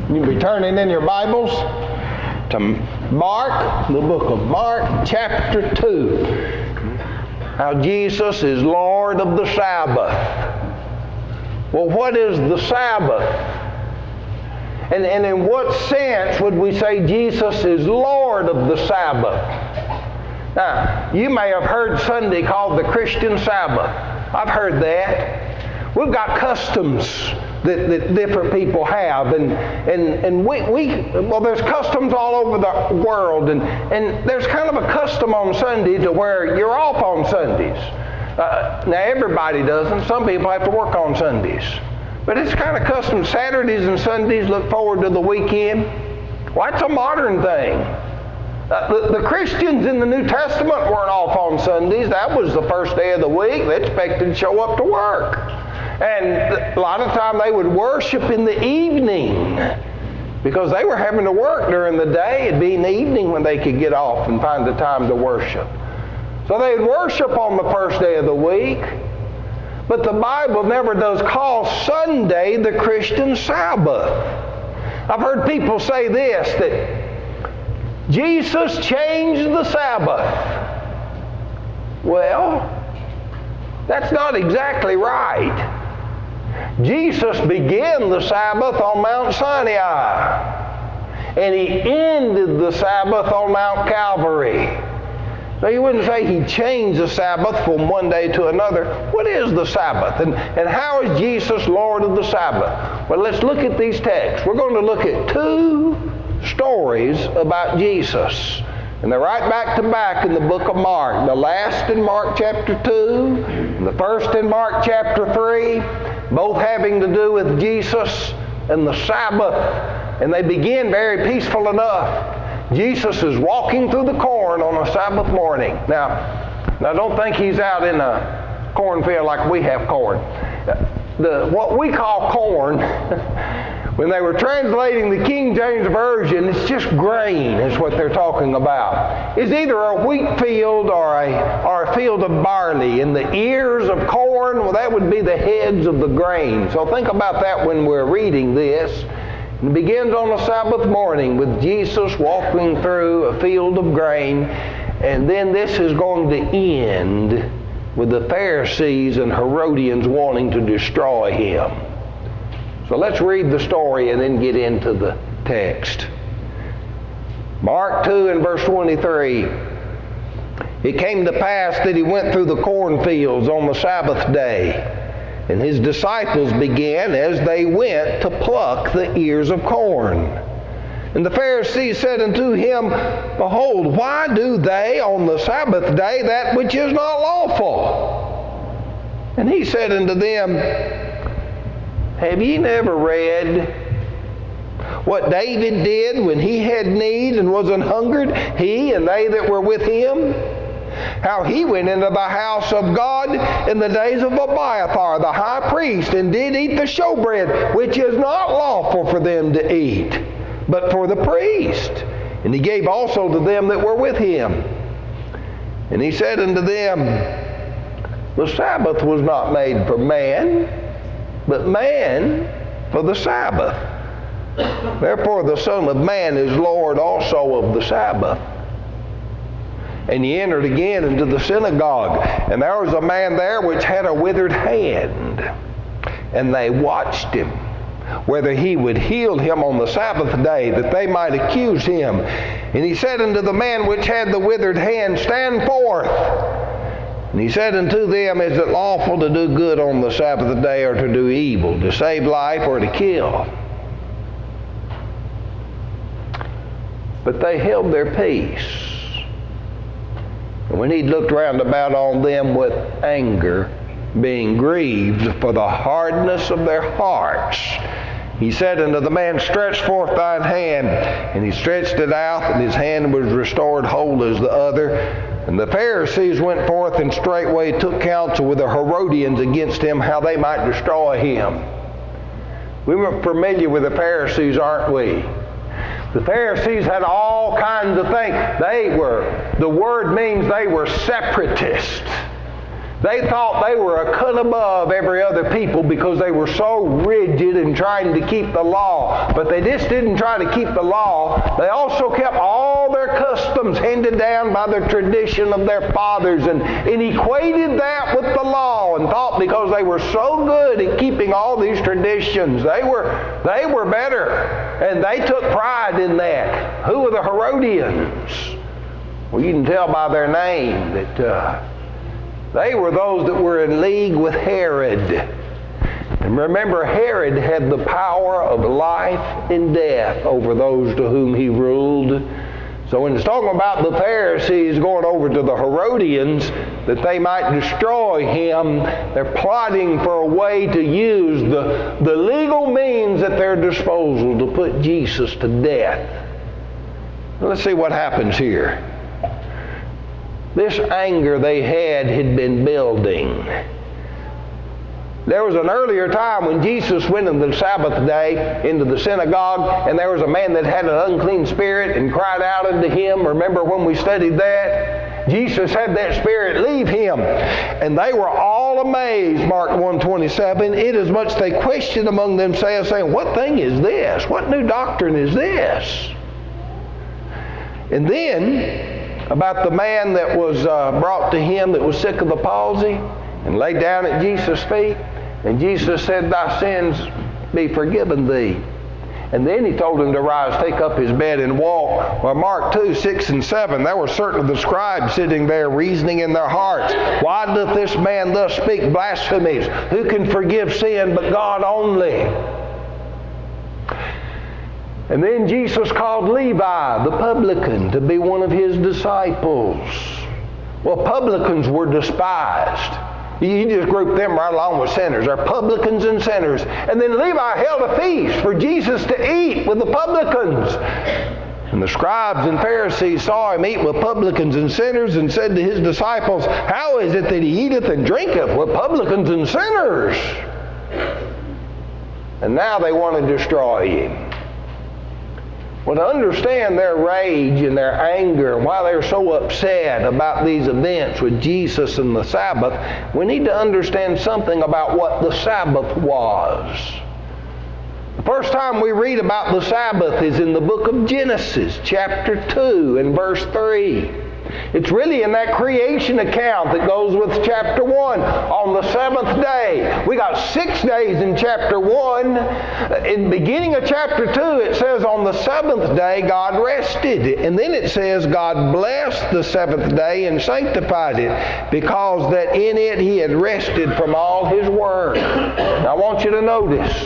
You'll be turning in your Bibles to Mark, the book of Mark, chapter 2. How Jesus is Lord of the Sabbath. Well, what is the Sabbath? And in what sense would we say Jesus is Lord of the Sabbath? Now, you may have heard Sunday called the Christian Sabbath. I've heard that. We've got customs that different people have, and there's customs all over the world, and there's kind of a custom on Sunday to where you're off on Sundays. Now everybody doesn't. Some people have to work on Sundays, but it's kind of custom. Saturdays and Sundays look forward to the weekend. Well, that's a modern thing. The Christians in the New Testament weren't off on Sundays. That was the first day of the week. They expected to show up to work. And a lot of time they would worship in the evening because they were having to work during the day. It'd be in the evening when they could get off and find the time to worship. So they'd worship on the first day of the week. But the Bible never does call Sunday the Christian Sabbath. I've heard people say this, that Jesus changed the Sabbath. Well, that's not exactly right. Jesus began the Sabbath on Mount Sinai, and He ended the Sabbath on Mount Calvary. So you wouldn't say He changed the Sabbath from one day to another. What is the Sabbath? And how is Jesus Lord of the Sabbath? Well, let's look at these texts. We're going to look at two stories about Jesus. And they're right back to back in the book of Mark. The last in Mark chapter 2, and the first in Mark chapter 3, both having to do with Jesus and the Sabbath. And they begin very peaceful enough. Jesus is walking through the corn on a Sabbath morning. Now don't think He's out in a cornfield like we have corn. What we call corn, when they were translating the King James Version, it's just grain is what they're talking about. It's either a wheat field or a field of barley. And the ears of corn, well, that would be the heads of the grain. So think about that when we're reading this. It begins on a Sabbath morning with Jesus walking through a field of grain. And then this is going to end with the Pharisees and Herodians wanting to destroy Him. So let's read the story and then get into the text. Mark 2 and verse 23. It came to pass that He went through the cornfields on the Sabbath day, and His disciples began as they went to pluck the ears of corn. And the Pharisees said unto Him, Behold, why do they on the Sabbath day that which is not lawful? And He said unto them, Have ye never read what David did when he had need and was an hungered, he and they that were with him? How he went into the house of God in the days of Abiathar the high priest, and did eat the showbread, which is not lawful for them to eat, but for the priest. And He gave also to them that were with him. And He said unto them, The Sabbath was not made for man, but man for the Sabbath. Therefore the Son of Man is Lord also of the Sabbath. And He entered again into the synagogue, and there was a man there which had a withered hand. And they watched him, whether He would heal him on the Sabbath day, that they might accuse Him. And He said unto the man which had the withered hand, Stand forth. And He said unto them, Is it lawful to do good on the Sabbath day, or to do evil, to save life, or to kill? But they held their peace. And when He looked round about on them with anger, being grieved for the hardness of their hearts, He said unto the man, Stretch forth thine hand. And he stretched it out, and his hand was restored whole as the other. And the Pharisees went forth and straightway took counsel with the Herodians against him, how they might destroy him. We were familiar with the Pharisees, aren't we? The Pharisees had all kinds of things. The word means they were separatists. They thought they were a cut above every other people because they were so rigid in trying to keep the law. But they just didn't try to keep the law. They also kept all their customs handed down by the tradition of their fathers and equated that with the law and thought because they were so good at keeping all these traditions, they were better. And they took pride in that. Who were the Herodians? Well, you can tell by their name that they were those that were in league with Herod. And remember, Herod had the power of life and death over those to whom he ruled. So when it's talking about the Pharisees going over to the Herodians that they might destroy him, they're plotting for a way to use the legal means at their disposal to put Jesus to death. Let's see what happens here. This anger they had been building. There was an earlier time when Jesus went on the Sabbath day into the synagogue, and there was a man that had an unclean spirit and cried out unto him. Remember when we studied that? Jesus had that spirit leave him. And they were all amazed, Mark 1:27, inasmuch they questioned among themselves, saying, what thing is this? What new doctrine is this? And then about the man that was brought to him that was sick of the palsy and laid down at Jesus' feet. And Jesus said, thy sins be forgiven thee. And then he told him to rise, take up his bed and walk. Well, Mark 2:6 and 7, there were certain of the scribes sitting there reasoning in their hearts, why doth this man thus speak blasphemies? Who can forgive sin but God only? And then Jesus called Levi, the publican, to be one of his disciples. Well, publicans were despised. You just group them right along with sinners. They're publicans and sinners. And then Levi held a feast for Jesus to eat with the publicans. And the scribes and Pharisees saw him eat with publicans and sinners and said to his disciples, how is it that he eateth and drinketh with publicans and sinners? And now they want to destroy him. Well, to understand their rage and their anger and why they're so upset about these events with Jesus and the Sabbath, we need to understand something about what the Sabbath was. The first time we read about the Sabbath is in the book of Genesis, chapter 2 and verse 3. It's really in that creation account that goes with chapter 1. On the seventh day. We got 6 days in chapter 1. In the beginning of chapter 2, it says on the seventh day God rested. And then it says God blessed the seventh day and sanctified it, because that in it he had rested from all his work. Now I want you to notice.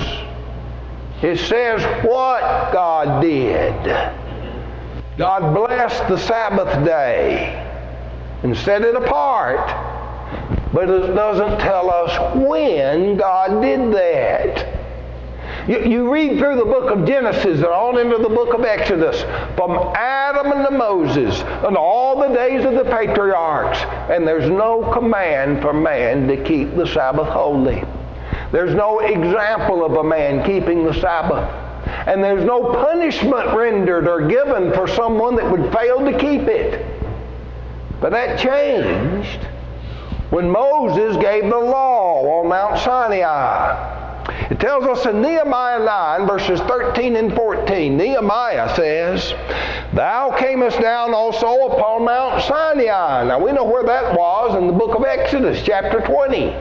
It says what God did. God blessed the Sabbath day and set it apart, but it doesn't tell us when God did that. You read through the book of Genesis and on into the book of Exodus, from Adam and to Moses and all the days of the patriarchs, and there's no command for man to keep the Sabbath holy. There's no example of a man keeping the Sabbath. And there's no punishment rendered or given for someone that would fail to keep it. But that changed when Moses gave the law on Mount Sinai. It tells us in Nehemiah 9, verses 13 and 14, Nehemiah says, thou camest down also upon Mount Sinai. Now we know where that was in the book of Exodus, chapter 20.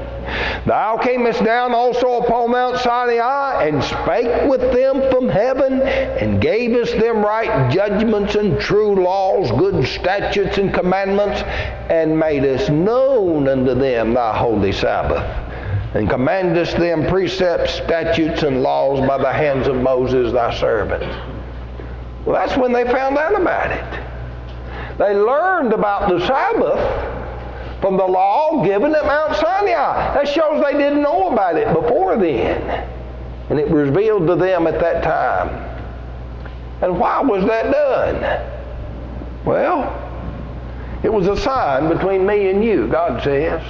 Thou camest down also upon Mount Sinai, and spake with them from heaven, and gavest them right judgments and true laws, good statutes and commandments, and madest known unto them thy holy Sabbath, and commandest them precepts, statutes, and laws by the hands of Moses thy servant. Well, that's when they found out about it. They learned about the Sabbath from the law given at Mount Sinai. That shows they didn't know about it before then. And it was revealed to them at that time. And why was that done? Well, it was a sign between me and you, God says.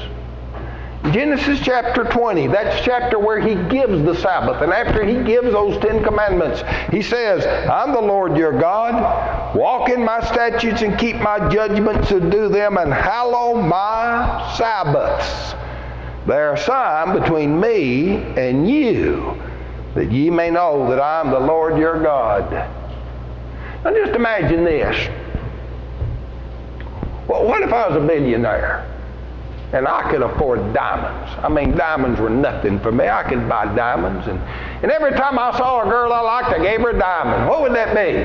Genesis chapter 20, that's chapter where he gives the Sabbath. And after he gives those 10 commandments, he says, I'm the Lord your God, Walk in my statutes and keep my judgments and do them, and hallow my Sabbaths. They are a sign between me and you, that ye may know that I am the Lord your God. Now just imagine this. Well, what if I was a millionaire and I could afford diamonds? I mean, diamonds were nothing for me. I could buy diamonds. And every time I saw a girl I liked, I gave her a diamond. What would that be?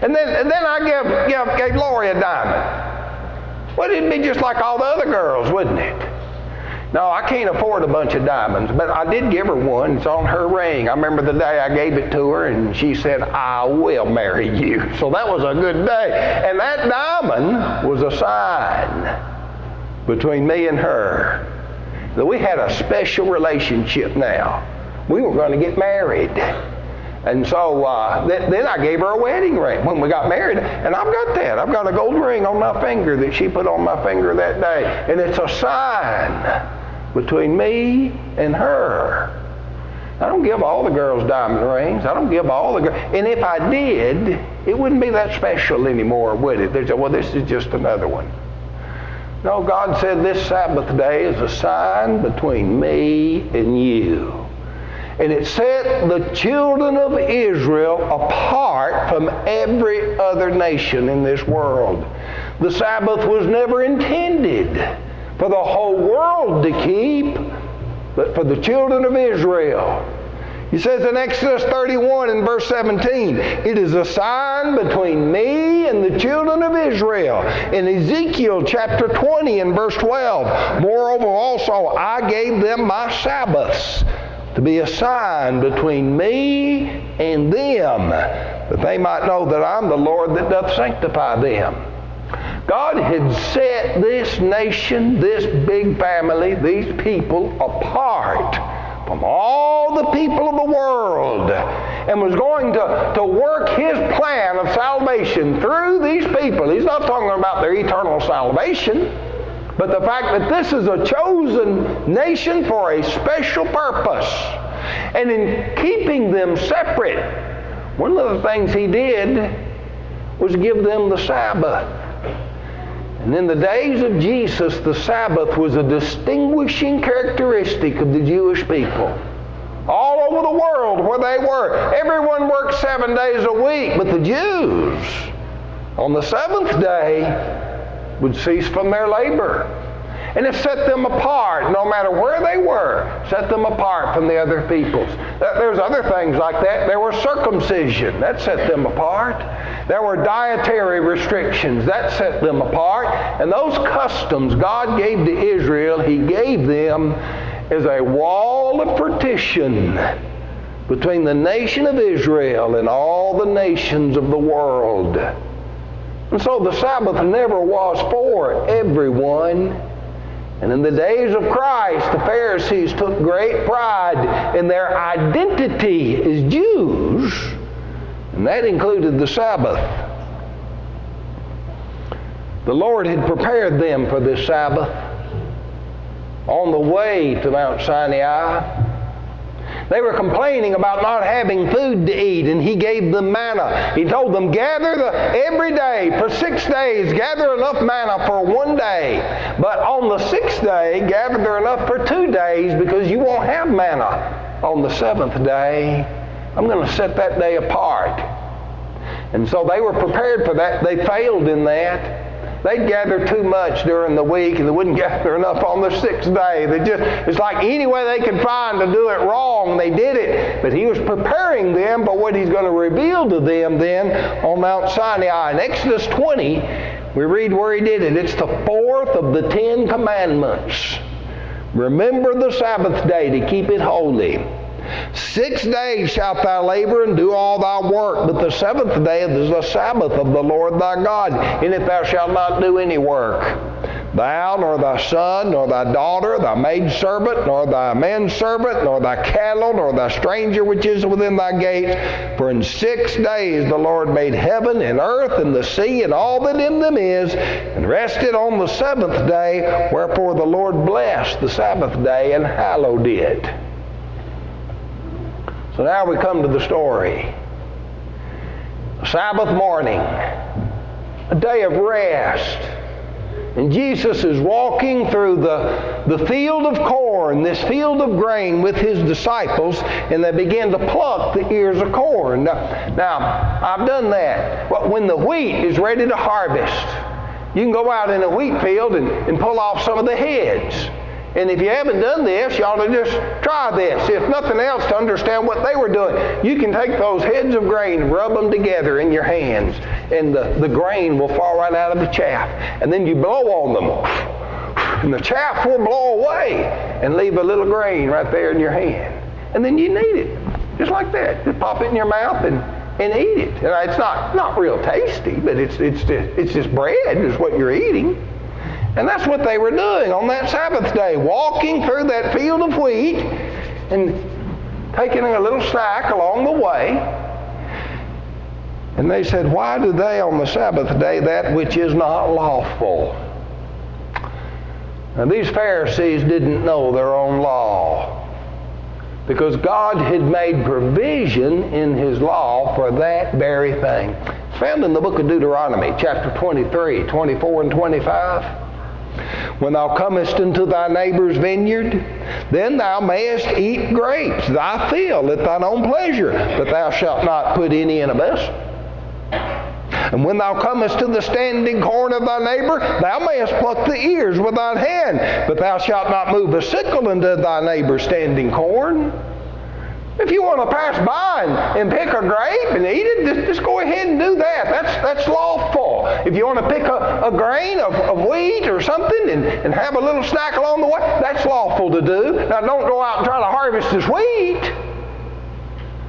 And then I gave Lori a diamond. Well, it'd be just like all the other girls, wouldn't it? No, I can't afford a bunch of diamonds, but I did give her one. It's on her ring. I remember the day I gave it to her, and she said, I will marry you. So that was a good day. And that diamond was a sign between me and her that we had a special relationship now. We were going to get married. And so then I gave her a wedding ring when we got married. And I've got that. I've got a gold ring on my finger that she put on my finger that day. And it's a sign between me and her. I don't give all the girls diamond rings. I don't give all the girls. And if I did, it wouldn't be that special anymore, would it? They'd say, well, this is just another one. No, God said this Sabbath day is a sign between me and you. And it set the children of Israel apart from every other nation in this world. The Sabbath was never intended for the whole world to keep, but for the children of Israel. He says in Exodus 31 and verse 17, it is a sign between me and the children of Israel. In Ezekiel chapter 20 and verse 12, moreover also I gave them my Sabbaths to be a sign between me and them, that they might know that I'm the Lord that doth sanctify them. God had set this nation, this big family, these people apart from all the people of the world, and was going to work His plan of salvation through these people. He's not talking about their eternal salvation, but the fact that this is a chosen nation for a special purpose. And in keeping them separate, one of the things He did was give them the Sabbath. And in the days of Jesus, the Sabbath was a distinguishing characteristic of the Jewish people. All over the world where they were, everyone worked 7 days a week, but the Jews, on the seventh day, would cease from their labor. And it set them apart, no matter where they were, set them apart from the other peoples. There's other things like that. There was circumcision. That set them apart. There were dietary restrictions. That set them apart. And those customs God gave to Israel, He gave them as a wall of partition between the nation of Israel and all the nations of the world. And so the Sabbath never was for everyone. And in the days of Christ, the Pharisees took great pride in their identity as Jews, and that included the Sabbath. The Lord had prepared them for this Sabbath on the way to Mount Sinai. They were complaining about not having food to eat, and He gave them manna. He told them, every day for 6 days, gather enough manna for 1 day. But on the 6th day, gather enough for 2 days, because you won't have manna on the 7th day. I'm going to set that day apart. And so they were prepared for that. They failed in that. They'd gather too much during the week, and they wouldn't gather enough on the 6th day. It's like any way they could find to do it wrong, they did it. But He was preparing them for what He's going to reveal to them then on Mount Sinai. In Exodus 20, we read where He did it. It's the 4th of the 10 commandments. Remember the Sabbath day to keep it holy. 6 days shalt thou labor and do all thy work, but the 7th day is the Sabbath of the Lord thy God. In it thou shalt not do any work. Thou, nor thy son, nor thy daughter, thy maidservant, nor thy manservant, nor thy cattle, nor thy stranger which is within thy gates. For in 6 days the Lord made heaven and earth and the sea and all that in them is, and rested on the 7th day. Wherefore the Lord blessed the Sabbath day and hallowed it. So now we come to the story. Sabbath morning. a day of rest. And Jesus is walking through the field of corn, this field of grain with His disciples, and they begin to pluck the ears of corn. Now, I've done that. But when the wheat is ready to harvest, you can go out in a wheat field and pull off some of the heads. And if you haven't done this, you ought to just try this. If nothing else, to understand what they were doing. You can take those heads of grain, rub them together in your hands, and the grain will fall right out of the chaff. And then you blow on them, and the chaff will blow away and leave a little grain right there in your hand. And then you knead it, just like that. Just pop it in your mouth and eat it. And it's not real tasty, but it's just bread is what you're eating. And that's what they were doing on that Sabbath day, walking through that field of wheat and taking a little snack along the way. And they said, why do they on the Sabbath day that which is not lawful? Now these Pharisees didn't know their own law, because God had made provision in His law for that very thing. It's found in the book of Deuteronomy, chapter 23, 24 and 25. When thou comest into thy neighbor's vineyard, then thou mayest eat grapes, thy fill, at thine own pleasure, but thou shalt not put any in a vessel. And when thou comest to the standing corn of thy neighbor, thou mayest pluck the ears with thine hand, but thou shalt not move a sickle into thy neighbor's standing corn. If you want to pass by and pick a grape and eat it, just go ahead and do that. That's lawful. If you want to pick a grain of wheat or something and have a little snack along the way, that's lawful to do. Now don't go out and try to harvest this wheat.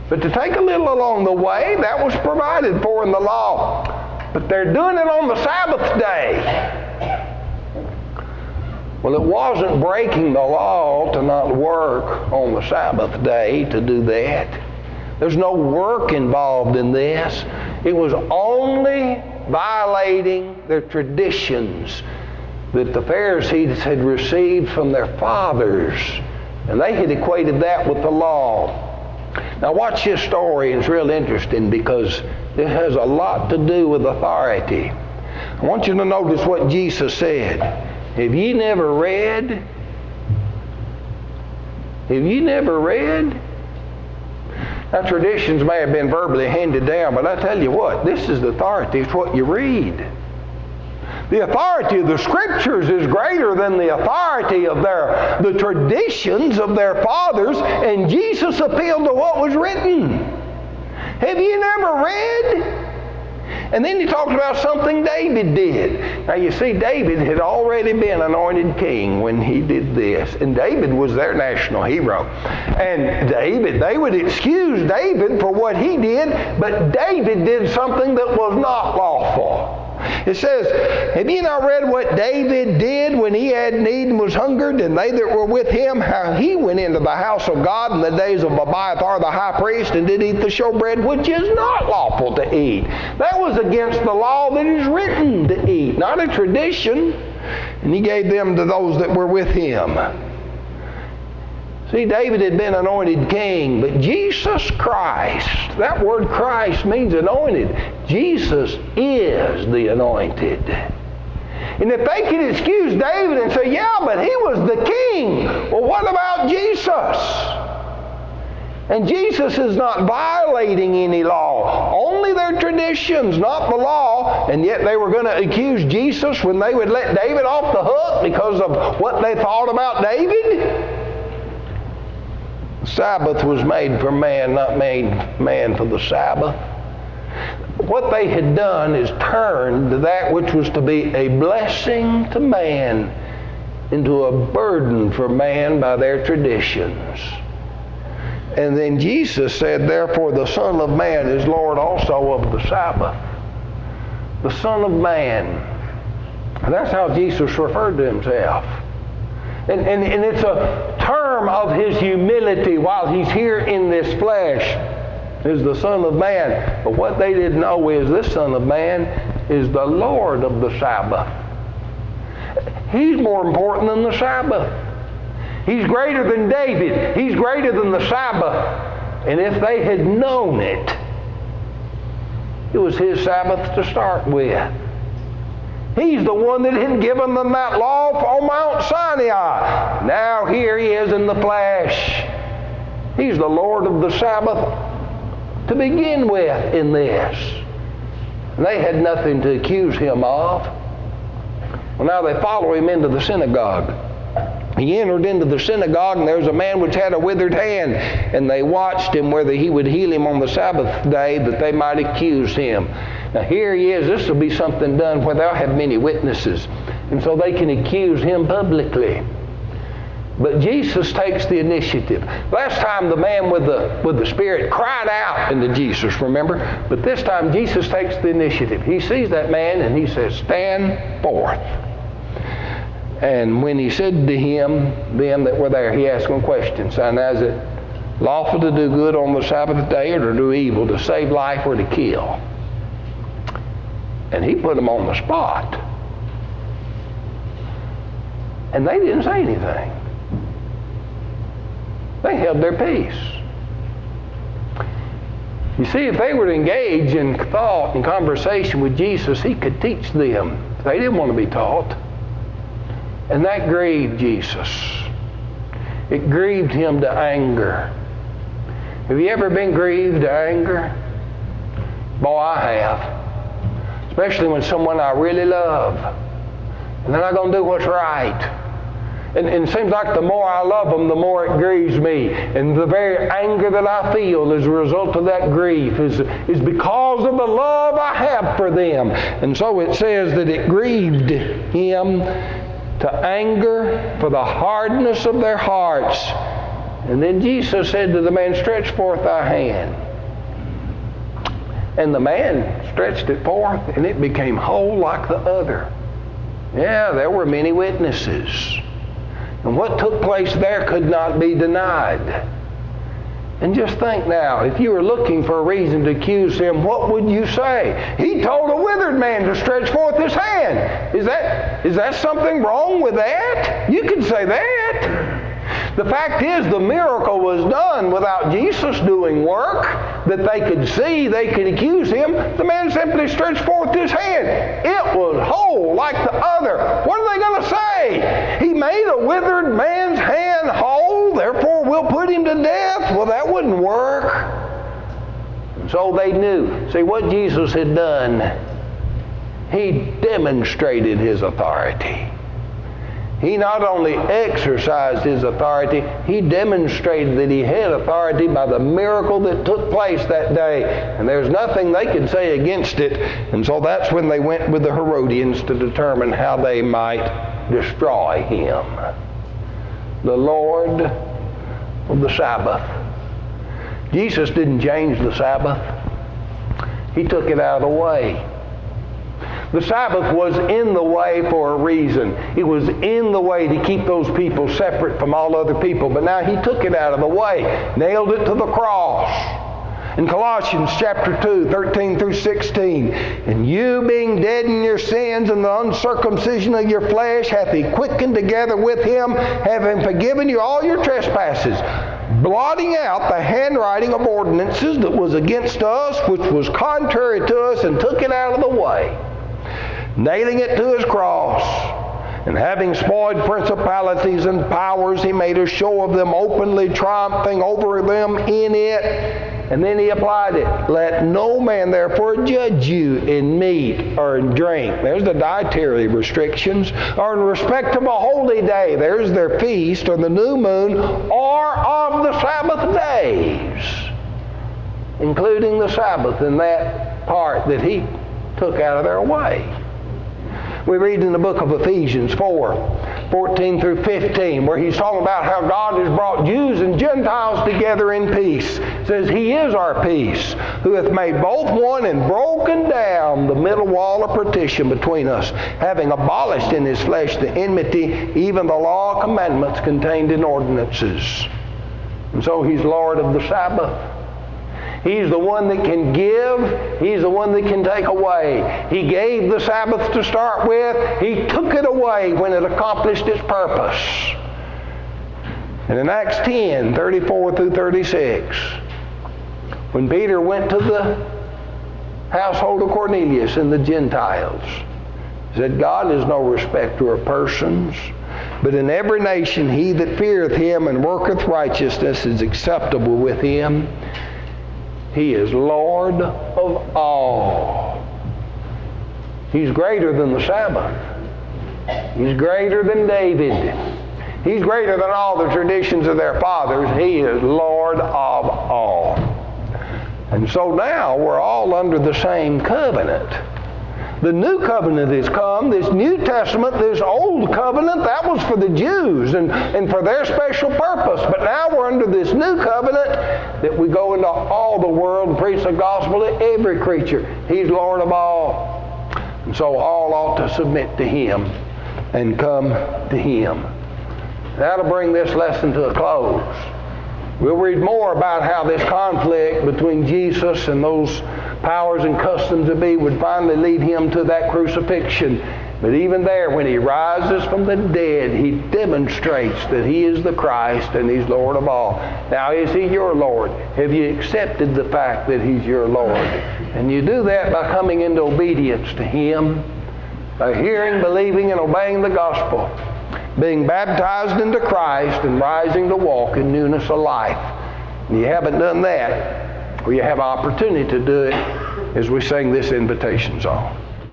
But to take a little along the way, that was provided for in the law. But they're doing it on the Sabbath day. Well, it wasn't breaking the law to not work on the Sabbath day to do that. There's no work involved in this. It was only violating their traditions that the Pharisees had received from their fathers. And they had equated that with the law. Now watch this story. It's real interesting because it has a lot to do with authority. I want you to notice what Jesus said. Have ye never read? Have you never read? Now, traditions may have been verbally handed down, but I tell you what, this is the authority. It's what you read. The authority of the Scriptures is greater than the authority of the traditions of their fathers, and Jesus appealed to what was written. Have you never read? And then he talks about something David did. Now you see, David had already been anointed king when he did this. And David was their national hero. And they would excuse David for what he did, but David did something that was not lawful. It says, have ye not read what David did when he had need and was hungered, and they that were with him, how he went into the house of God in the days of Abiathar the high priest, and did eat the showbread, which is not lawful to eat. That was against the law that is written to eat, not a tradition. And he gave them to those that were with him. See, David had been anointed king, but Jesus Christ, that word Christ means anointed. Jesus is the anointed. And if they could excuse David and say, yeah, but he was the king, well, what about Jesus? And Jesus is not violating any law, only their traditions, not the law. And yet they were going to accuse Jesus when they would let David off the hook because of what they thought about David. The Sabbath was made for man, not made man for the Sabbath. What they had done is turned that which was to be a blessing to man into a burden for man by their traditions. And then Jesus said, therefore the Son of Man is Lord also of the Sabbath. The Son of Man. And that's how Jesus referred to himself. And it's a term of his humility while he's here in this flesh, is the Son of Man. But what they didn't know is this Son of Man is the Lord of the Sabbath. He's more important than the Sabbath. He's greater than David. He's greater than the Sabbath. And if they had known it, it was his Sabbath to start with. He's the one that had given them that law on Mount Sinai. Now here he is in the flesh. He's the Lord of the Sabbath to begin with in this. And they had nothing to accuse him of. Well, now they follow him into the synagogue. He entered into the synagogue, and there was a man which had a withered hand, and they watched him whether he would heal him on the Sabbath day, that they might accuse him. Now here he is. This will be something done where they'll have many witnesses, and so they can accuse him publicly. But Jesus takes the initiative. Last time the man with the spirit cried out into Jesus, remember? But this time Jesus takes the initiative. He sees that man and he says, "Stand forth." And when he said to him, them that were there, he asked them a question, saying, "Is it lawful to do good on the Sabbath day, or to do evil, to save life or to kill?" And he put them on the spot. And they didn't say anything. They held their peace. You see, if they were to engage in thought and conversation with Jesus, he could teach them. They didn't want to be taught. And that grieved Jesus. It grieved him to anger. Have you ever been grieved to anger? Boy, I have. Especially when someone I really love. And they're not going to do what's right. And it seems like the more I love them, the more it grieves me. And the very anger that I feel as a result of that grief is because of the love I have for them. And so it says that it grieved him to anger for the hardness of their hearts. And then Jesus said to the man, "Stretch forth thy hand." And the man stretched it forth, and it became whole like the other. Yeah, there were many witnesses. And what took place there could not be denied. And just think now, if you were looking for a reason to accuse him, what would you say? He told a withered man to stretch forth his hand. Is that something wrong with that? You could say that. The fact is, the miracle was done without Jesus doing work that they could see, they could accuse him. The man simply stretched forth his hand. It was whole like the other. What are they going to say? He made a withered man's hand whole, therefore we'll put him to death. Well, that wouldn't work. And so they knew. See, what Jesus had done, he demonstrated his authority. He not only exercised his authority, he demonstrated that he had authority by the miracle that took place that day. And there's nothing they could say against it. And so that's when they went with the Herodians to determine how they might destroy him. The Lord of the Sabbath. Jesus didn't change the Sabbath. He took it out of the way. The Sabbath was in the way for a reason. It was in the way to keep those people separate from all other people. But now he took it out of the way, nailed it to the cross. In Colossians chapter 2, 13 through 16, "And you being dead in your sins and the uncircumcision of your flesh hath he quickened together with him, having forgiven you all your trespasses, blotting out the handwriting of ordinances that was against us, which was contrary to us, and took it out of the way, nailing it to his cross. And having spoiled principalities and powers, he made a show of them openly, triumphing over them in it." And then he applied it. "Let no man therefore judge you in meat or in drink." There's the dietary restrictions. "Or in respect of a holy day." There's their feast, or the new moon, "or of the Sabbath days." Including the Sabbath in that part that he took out of their way. We read in the book of Ephesians 4, 14 through 15, where he's talking about how God has brought Jews and Gentiles together in peace. It says, "He is our peace, who hath made both one and broken down the middle wall of partition between us, having abolished in his flesh the enmity, even the law commandments contained in ordinances." And so he's Lord of the Sabbath. He's the one that can give. He's the one that can take away. He gave the Sabbath to start with. He took it away when it accomplished its purpose. And in Acts 10, 34 through 36, when Peter went to the household of Cornelius and the Gentiles, Said, God is no respecter of persons, but in every nation he that feareth him and worketh righteousness is acceptable with him. He is Lord of all. He's greater than the Sabbath. He's greater than David. He's greater than all the traditions of their fathers. He is Lord of all. And so now we're all under the same covenant. The new covenant has come. This New Testament, this old covenant, that was for the Jews and for their special purpose. But now we're under this new covenant that we go into all the world and preach the gospel to every creature. He's Lord of all. And so all ought to submit to Him and come to Him. That'll bring this lesson to a close. We'll read more about how this conflict between Jesus and those powers and customs that be would finally lead Him to that crucifixion. But even there, when He rises from the dead, He demonstrates that He is the Christ and He's Lord of all. Now, is He your Lord? Have you accepted the fact that He's your Lord? And you do that by coming into obedience to Him, by hearing, believing, and obeying the gospel, being baptized into Christ and rising to walk in newness of life. And you haven't done that, or you have opportunity to do it as we sing this invitation song.